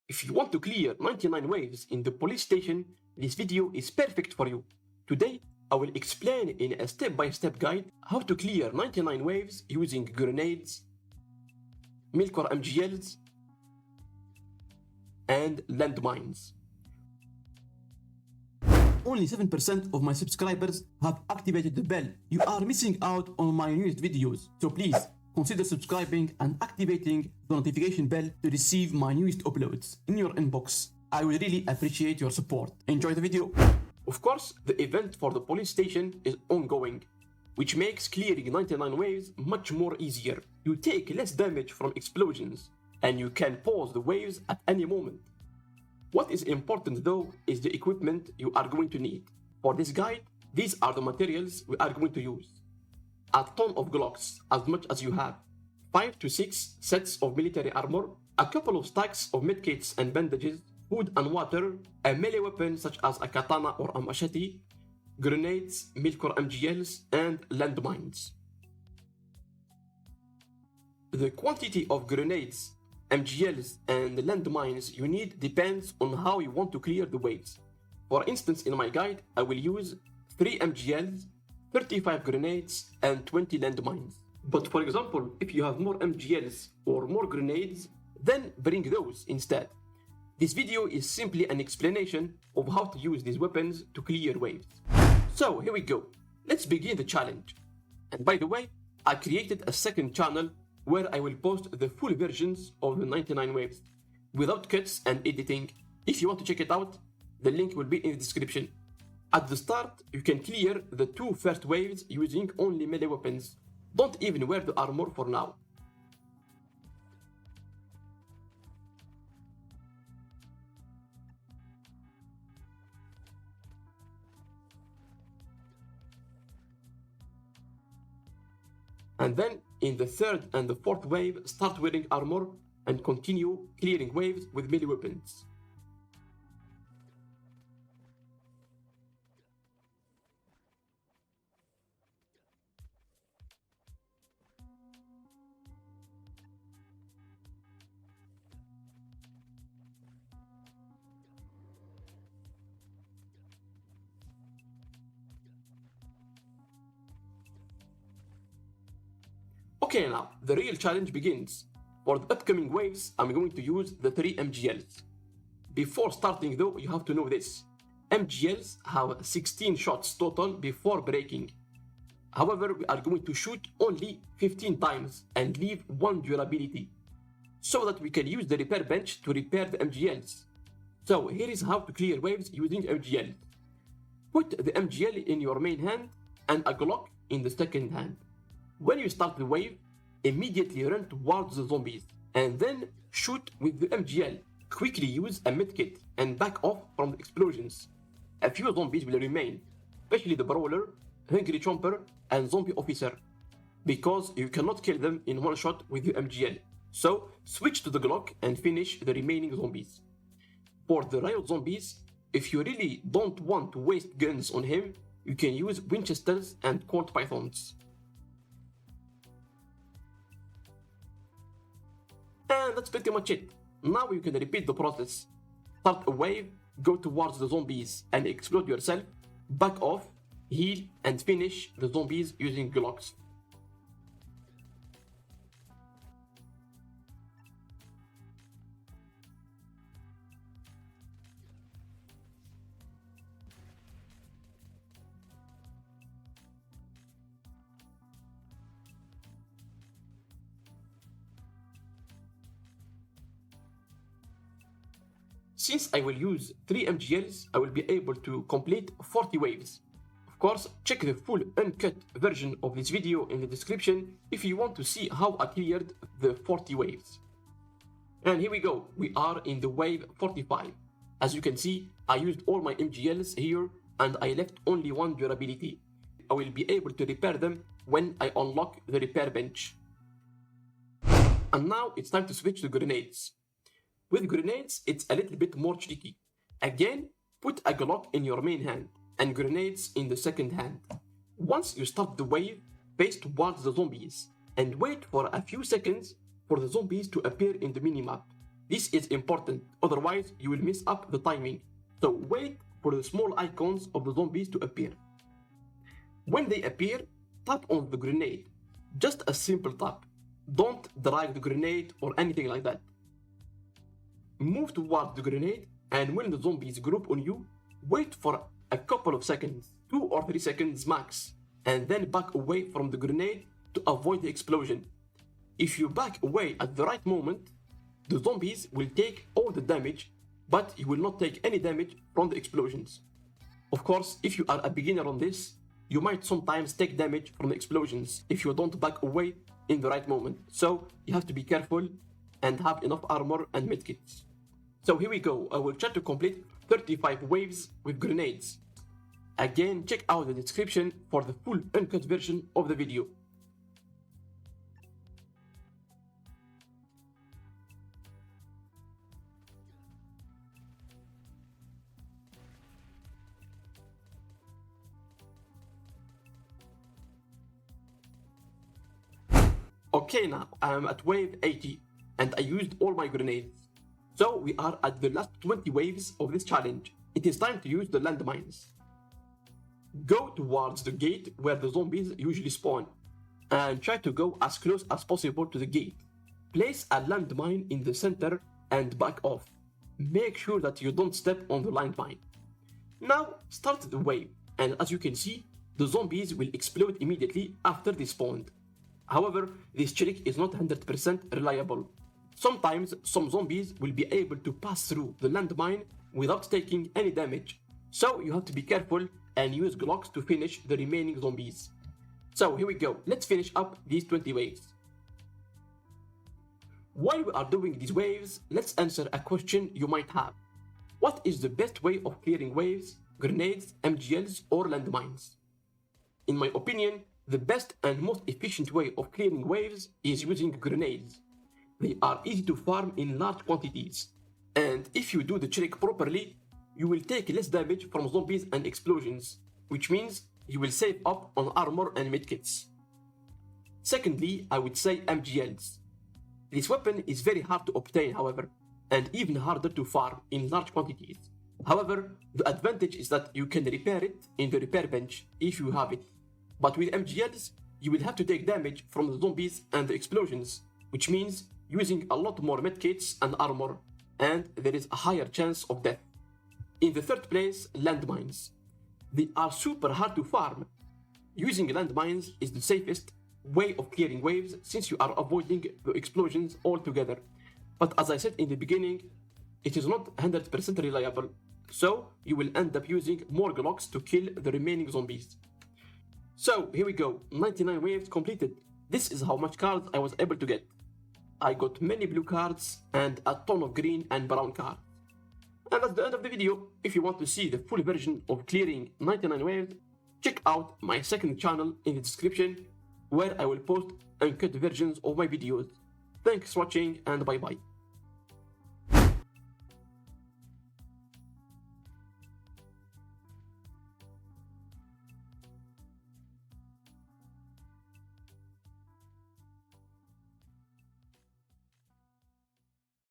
If you want to clear 99 waves in the police station, this video is perfect for you. Today, I will explain in a step-by-step guide how to clear 99 waves using grenades, milk or MGLs, and landmines. Only 7% of my subscribers have activated the bell. You are missing out on my newest videos, so please consider subscribing and activating the notification bell to receive my newest uploads in your inbox. I will really appreciate your support. Enjoy the video. Of course, the event for the police station is ongoing, which makes clearing 99 waves much more easier. You take less damage from explosions, and you can pause the waves at any moment. What is important though is the equipment you are going to need. For this guide, these are the materials we are going to use. A ton of Glocks, as much as you have, 5 to 6 sets of military armor, a couple of stacks of medkits and bandages, food and water, a melee weapon such as a katana or a machete, grenades, milk or MGLs, and landmines. The quantity of grenades, MGLs, and landmines you need depends on how you want to clear the waves. For instance, in my guide, I will use 3 MGLs, 35 grenades, and 20 landmines. But for example, if you have more MGLs or more grenades, then bring those instead. This video is simply an explanation of how to use these weapons to clear waves. So here we go. Let's begin the challenge. And by the way, I created a second channel where I will post the full versions of the 99 waves without cuts and editing. If you want to check it out, the link will be in the description. At the start, you can clear the 2 first waves using only melee weapons. Don't even wear the armor for now. And then, in the 3rd and the 4th wave, start wearing armor and continue clearing waves with melee weapons. Okay, now, the real challenge begins. For the upcoming waves, I'm going to use the 3 MGLs. Before starting though, you have to know this. MGLs have 16 shots total before breaking. However, we are going to shoot only 15 times and leave 1 durability, so that we can use the repair bench to repair the MGLs. So here is how to clear waves using MGL. Put the MGL in your main hand and a Glock in the second hand. When you start the wave, immediately run towards the zombies and then shoot with the MGL. Quickly use a medkit and back off from the explosions. A few zombies will remain, especially the brawler, hungry chomper, and zombie officer, because you cannot kill them in one shot with the MGL. So switch to the Glock and finish the remaining zombies. For the riot zombies, if you really don't want to waste guns on him, you can use Winchesters and Colt Pythons. And that's pretty much it. Now you can repeat the process. Start a wave, go towards the zombies and explode yourself, back off, heal, and finish the zombies using Glocks. Since I will use 3 MGLs, I will be able to complete 40 waves. Of course, check the full uncut version of this video in the description if you want to see how I cleared the 40 waves. And here we go, we are in the wave 45. As you can see, I used all my MGLs here and I left only 1 durability. I will be able to repair them when I unlock the repair bench. And now it's time to switch to grenades. With grenades, it's a little bit more tricky. Again, put a Glock in your main hand and grenades in the second hand. Once you start the wave, face towards the zombies and wait for a few seconds for the zombies to appear in the minimap. This is important, otherwise you will mess up the timing. So wait for the small icons of the zombies to appear. When they appear, tap on the grenade. Just a simple tap. Don't drag the grenade or anything like that. Move towards the grenade, and when the zombies group on you, wait for a couple of seconds, 2 or 3 seconds max, and then back away from the grenade to avoid the explosion. If you back away at the right moment, the zombies will take all the damage, but you will not take any damage from the explosions. Of course, if you are a beginner on this, you might sometimes take damage from the explosions if you don't back away in the right moment. So you have to be careful and have enough armor and medkits. So here we go. I will try to complete 35 waves with grenades. Again, check out the description for the full uncut version of the video. Okay, now I'm at wave 80 and I used all my grenades. So we are at the last 20 waves of this challenge. It is time to use the landmines. Go towards the gate where the zombies usually spawn and try to go as close as possible to the gate. Place a landmine in the center and back off. Make sure that you don't step on the landmine. Now start the wave, and as you can see, the zombies will explode immediately after they spawned. However, this trick is not 100% reliable. Sometimes some zombies will be able to pass through the landmine without taking any damage, so you have to be careful and use Glocks to finish the remaining zombies. So here we go, let's finish up these 20 waves. While we are doing these waves, let's answer a question you might have. What is the best way of clearing waves, grenades, MGLs or landmines? In my opinion, the best and most efficient way of clearing waves is using grenades. They are easy to farm in large quantities, and if you do the trick properly, you will take less damage from zombies and explosions, which means you will save up on armor and medkits. Secondly, I would say MGLs. This weapon is very hard to obtain, however, and even harder to farm in large quantities. However, the advantage is that you can repair it in the repair bench if you have it. But with MGLs, you will have to take damage from the zombies and the explosions, which means using a lot more medkits and armor, and there is a higher chance of death. In the third place, landmines. They are super hard to farm. Using landmines is the safest way of clearing waves since you are avoiding the explosions altogether. But as I said in the beginning, it is not 100% reliable, so you will end up using more Glocks to kill the remaining zombies. So here we go, 99 waves completed. This is how much cards I was able to get. I got many blue cards and a ton of green and brown cards. And that's the end of the video. If you want to see the full version of clearing 99 waves, check out my second channel in the description, where I will post uncut versions of my videos. Thanks for watching and bye bye.